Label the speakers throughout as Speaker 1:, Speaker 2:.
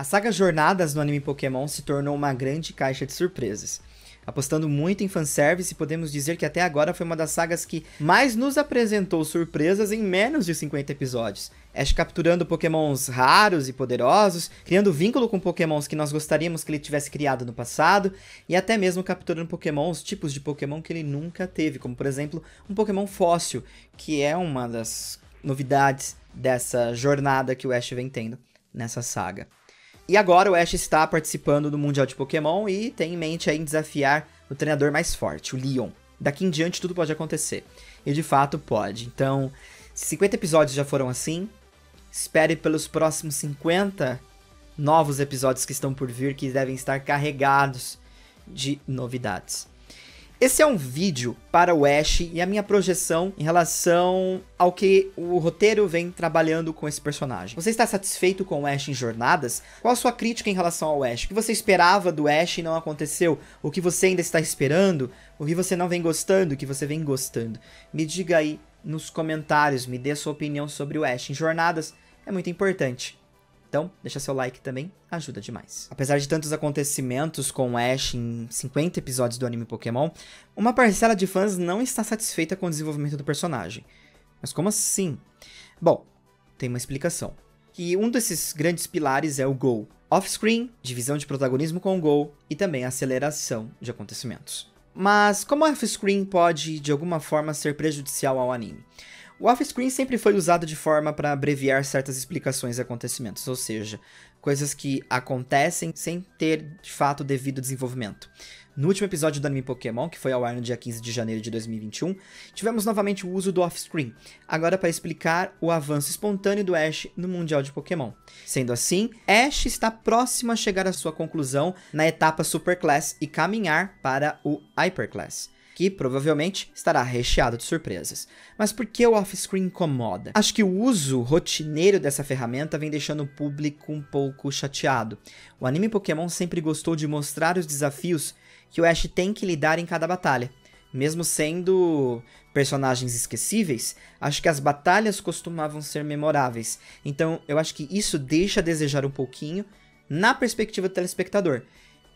Speaker 1: A saga Jornadas no anime Pokémon se tornou uma grande caixa de surpresas. Apostando muito em fanservice, podemos dizer que até agora foi uma das sagas que mais nos apresentou surpresas em menos de 50 episódios. Ash capturando pokémons raros e poderosos, criando vínculo com pokémons que nós gostaríamos que ele tivesse criado no passado, e até mesmo capturando pokémons, tipos de pokémon que ele nunca teve, como por exemplo, um pokémon fóssil, que é uma das novidades dessa jornada que o Ash vem tendo nessa saga. E agora o Ash está participando do Mundial de Pokémon e tem em mente aí desafiar o treinador mais forte, o Leon. Daqui em diante tudo pode acontecer. E de fato pode. Então, se 50 episódios já foram assim, espere pelos próximos 50 novos episódios que estão por vir, que devem estar carregados de novidades. Esse é um vídeo para o Ash e a minha projeção em relação ao que o roteiro vem trabalhando com esse personagem. Você está satisfeito com o Ash em Jornadas? Qual a sua crítica em relação ao Ash? O que você esperava do Ash e não aconteceu? O que você ainda está esperando? O que você não vem gostando? O que você vem gostando? Me diga aí nos comentários, me dê a sua opinião sobre o Ash em Jornadas. É muito importante. Então, deixa seu like também, ajuda demais. Apesar de tantos acontecimentos com o Ash em 50 episódios do anime Pokémon, uma parcela de fãs não está satisfeita com o desenvolvimento do personagem. Mas como assim? Bom, tem uma explicação. Que um desses grandes pilares é o Go. Off-screen, divisão de protagonismo com o Go e também aceleração de acontecimentos. Mas como off-screen pode, de alguma forma, ser prejudicial ao anime? O off-screen sempre foi usado de forma para abreviar certas explicações e acontecimentos, ou seja, coisas que acontecem sem ter, de fato, devido desenvolvimento. No último episódio do anime Pokémon, que foi ao ar no dia 15 de janeiro de 2021, tivemos novamente o uso do off-screen, agora para explicar o avanço espontâneo do Ash no Mundial de Pokémon. Sendo assim, Ash está próximo a chegar à sua conclusão na etapa Superclass e caminhar para o Hyperclass, que provavelmente estará recheado de surpresas. Mas por que o off-screen incomoda? Acho que o uso rotineiro dessa ferramenta vem deixando o público um pouco chateado. O anime Pokémon sempre gostou de mostrar os desafios que o Ash tem que lidar em cada batalha. Mesmo sendo personagens esquecíveis, acho que as batalhas costumavam ser memoráveis. Então eu acho que isso deixa a desejar um pouquinho na perspectiva do telespectador.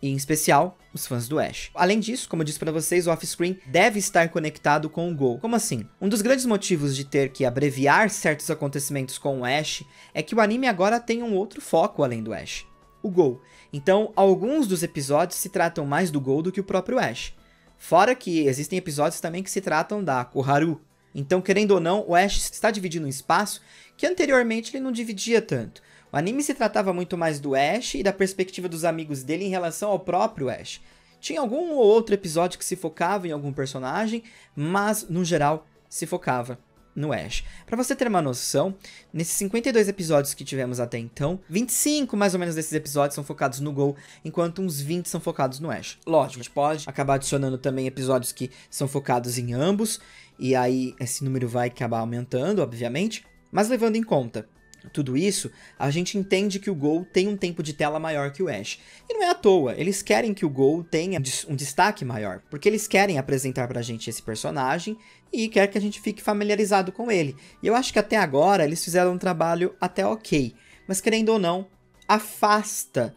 Speaker 1: E, em especial, os fãs do Ash. Além disso, como eu disse pra vocês, o off-screen deve estar conectado com o Go. Como assim? Um dos grandes motivos de ter que abreviar certos acontecimentos com o Ash é que o anime agora tem um outro foco além do Ash, o Go. Então, alguns dos episódios se tratam mais do Go do que o próprio Ash. Fora que existem episódios também que se tratam da Koharu. Então, querendo ou não, o Ash está dividindo um espaço que anteriormente ele não dividia tanto. O anime se tratava muito mais do Ash e da perspectiva dos amigos dele em relação ao próprio Ash. Tinha algum ou outro episódio que se focava em algum personagem, mas, no geral, se focava no Ash. Pra você ter uma noção, nesses 52 episódios que tivemos até então, 25 mais ou menos desses episódios são focados no Go, enquanto uns 20 são focados no Ash. Lógico, a gente pode acabar adicionando também episódios que são focados em ambos, e aí esse número vai acabar aumentando, obviamente, mas levando em conta tudo isso, a gente entende que o Go tem um tempo de tela maior que o Ash. E não é à toa, eles querem que o Go tenha um destaque maior, porque eles querem apresentar pra gente esse personagem e quer que a gente fique familiarizado com ele. E eu acho que até agora eles fizeram um trabalho até ok, mas querendo ou não, afasta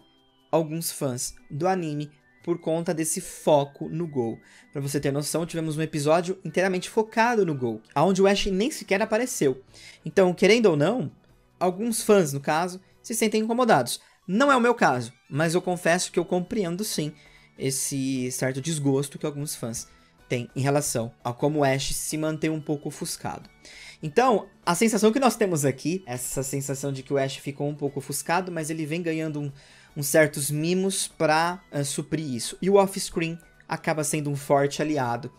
Speaker 1: alguns fãs do anime por conta desse foco no Go. Pra você ter noção, tivemos um episódio inteiramente focado no Go, onde o Ash nem sequer apareceu. Então, querendo ou não, alguns fãs, no caso, se sentem incomodados. Não é o meu caso, mas eu confesso que eu compreendo sim esse certo desgosto que alguns fãs têm em relação a como o Ash se mantém um pouco ofuscado. Então, a sensação que nós temos aqui, essa sensação de que o Ash ficou um pouco ofuscado, mas ele vem ganhando uns certos mimos para suprir isso. E o off-screen acaba sendo um forte aliado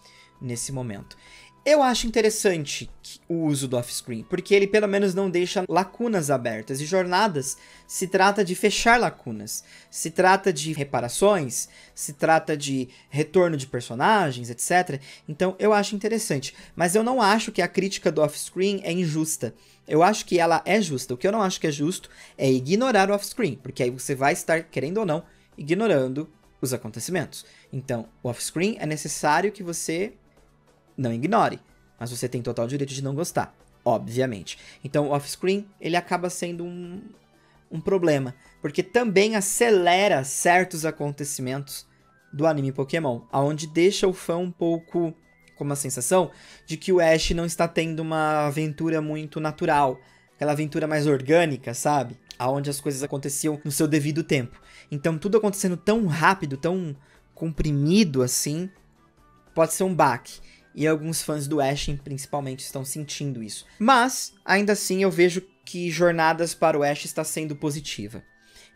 Speaker 1: nesse momento. Eu acho interessante o uso do off-screen, porque ele pelo menos não deixa lacunas abertas. E Jornadas se trata de fechar lacunas, se trata de reparações, se trata de retorno de personagens, etc. Então eu acho interessante, mas eu não acho que a crítica do off-screen é injusta. Eu acho que ela é justa. O que eu não acho que é justo é ignorar o off-screen, porque aí você vai estar, querendo ou não, ignorando os acontecimentos. Então, o off-screen é necessário que você não ignore, mas você tem total direito de não gostar, obviamente. Então, o off-screen, ele acaba sendo um problema, porque também acelera certos acontecimentos do anime Pokémon, aonde deixa o fã um pouco com uma sensação de que o Ash não está tendo uma aventura muito natural, aquela aventura mais orgânica, sabe? Aonde as coisas aconteciam no seu devido tempo. Então tudo acontecendo tão rápido, tão comprimido assim, pode ser um baque. E alguns fãs do Ash, principalmente, estão sentindo isso. Mas, ainda assim, eu vejo que Jornadas para o Ash está sendo positiva.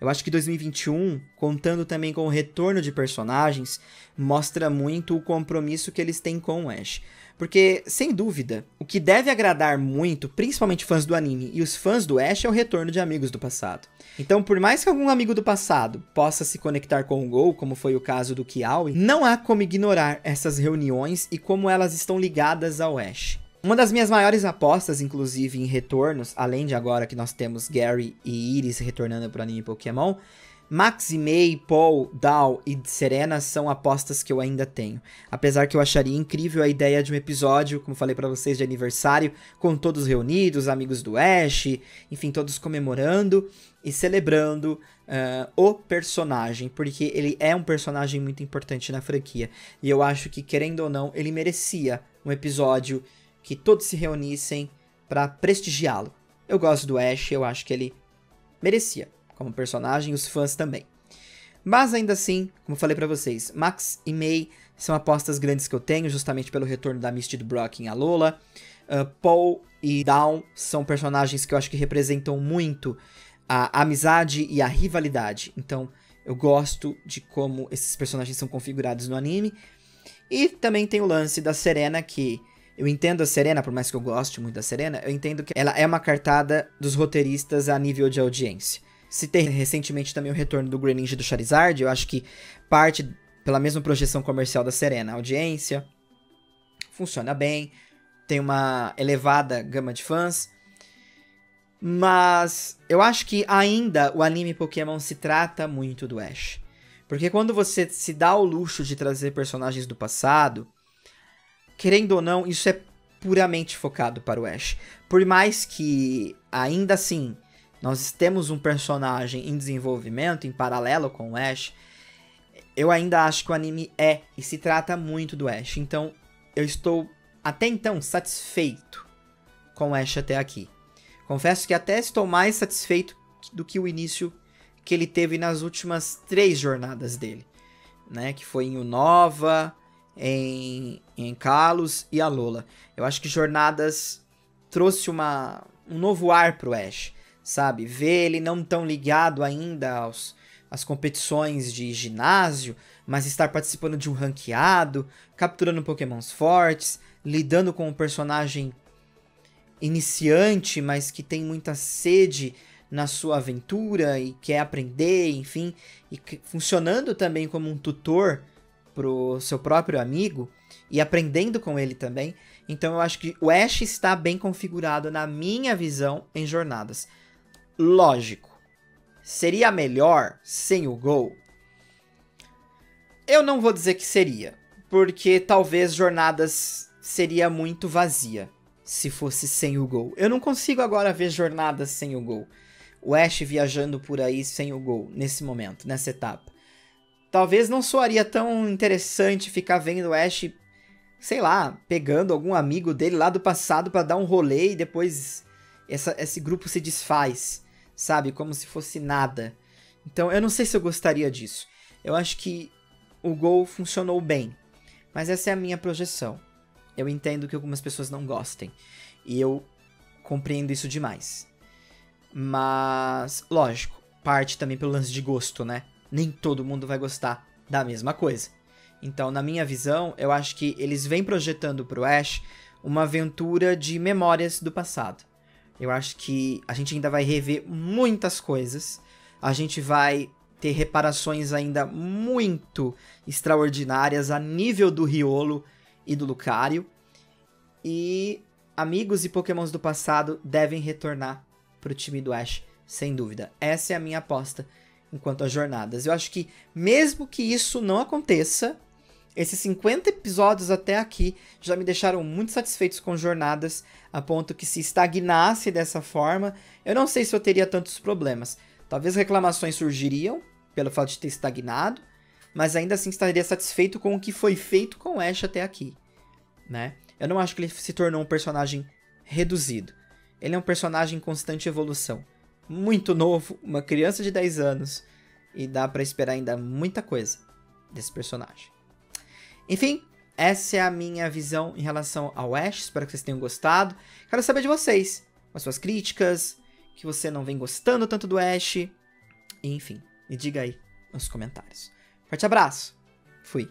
Speaker 1: Eu acho que 2021, contando também com o retorno de personagens, mostra muito o compromisso que eles têm com o Ash. Porque, sem dúvida, o que deve agradar muito, principalmente fãs do anime e os fãs do Ash, é o retorno de amigos do passado. Então, por mais que algum amigo do passado possa se conectar com o Gol, como foi o caso do Kiawe, não há como ignorar essas reuniões e como elas estão ligadas ao Ash. Uma das minhas maiores apostas, inclusive, em retornos, além de agora que nós temos Gary e Iris retornando para o anime Pokémon, Max e May, Paul, Dow e Serena são apostas que eu ainda tenho. Apesar que eu acharia incrível a ideia de um episódio, como falei pra vocês, de aniversário, com todos reunidos, amigos do Ash, enfim, todos comemorando e celebrando o personagem, porque ele é um personagem muito importante na franquia. E eu acho que, querendo ou não, ele merecia um episódio que todos se reunissem pra prestigiá-lo. Eu gosto do Ash, eu acho que ele merecia como personagem, os fãs também. Mas ainda assim, como falei pra vocês, Max e May são apostas grandes que eu tenho, justamente pelo retorno da Misty e do Brock em Alola. Paul e Dawn são personagens que eu acho que representam muito a amizade e a rivalidade. Então, eu gosto de como esses personagens são configurados no anime. E também tem o lance da Serena, que eu entendo a Serena, por mais que eu goste muito da Serena, eu entendo que ela é uma cartada dos roteiristas a nível de audiência. Citei recentemente também o retorno do Greninja e do Charizard, eu acho que parte pela mesma projeção comercial da Serena. A audiência funciona bem, tem uma elevada gama de fãs, mas eu acho que ainda o anime Pokémon se trata muito do Ash. Porque quando você se dá o luxo de trazer personagens do passado, querendo ou não, isso é puramente focado para o Ash. Por mais que, ainda assim, nós temos um personagem em desenvolvimento, em paralelo com o Ash, eu ainda acho que o anime é e se trata muito do Ash. Então, eu estou, até então, satisfeito com o Ash até aqui. Confesso que até estou mais satisfeito do que o início que ele teve nas últimas 3 jornadas dele, né? Que foi em Unova, em Kalos e Alola. Eu acho que Jornadas trouxe um novo ar pro Ash, sabe? Ver ele não tão ligado ainda às competições de ginásio, mas estar participando de um ranqueado, capturando Pokémons fortes, lidando com um personagem iniciante, mas que tem muita sede na sua aventura e quer aprender, enfim, e funcionando também como um tutor pro seu próprio amigo e aprendendo com ele também. Então eu acho que o Ash está bem configurado na minha visão em Jornadas. Lógico, seria melhor sem o Gol? Eu não vou dizer que seria, porque talvez Jornadas seria muito vazia se fosse sem o Gol. Eu não consigo agora ver Jornadas sem o Gol. O Ash viajando por aí sem o Gol, nesse momento, nessa etapa. Talvez não soaria tão interessante ficar vendo o Ash, sei lá, pegando algum amigo dele lá do passado pra dar um rolê e depois esse grupo se desfaz, sabe? Como se fosse nada. Então eu não sei se eu gostaria disso. Eu acho que o Gol funcionou bem, mas essa é a minha projeção. Eu entendo que algumas pessoas não gostem e eu compreendo isso demais. Mas, lógico, parte também pelo lance de gosto, né? Nem todo mundo vai gostar da mesma coisa. Então, na minha visão, eu acho que eles vêm projetando pro Ash uma aventura de memórias do passado. Eu acho que a gente ainda vai rever muitas coisas. A gente vai ter reparações ainda muito extraordinárias a nível do Riolo e do Lucario. E amigos e Pokémons do passado devem retornar pro time do Ash, sem dúvida. Essa é a minha aposta enquanto às jornadas. Eu acho que, mesmo que isso não aconteça, esses 50 episódios até aqui já me deixaram muito satisfeitos com jornadas, a ponto que se estagnasse dessa forma, eu não sei se eu teria tantos problemas. Talvez reclamações surgiriam pelo fato de ter estagnado, mas ainda assim estaria satisfeito com o que foi feito com o Ash até aqui, né? Eu não acho que ele se tornou um personagem reduzido. Ele é um personagem em constante evolução. Muito novo, uma criança de 10 anos, e dá pra esperar ainda muita coisa desse personagem. Enfim, essa é a minha visão em relação ao Ash. Espero que vocês tenham gostado. Quero saber de vocês, as suas críticas, que você não vem gostando tanto do Ash. Enfim, me diga aí nos comentários. Forte abraço. Fui.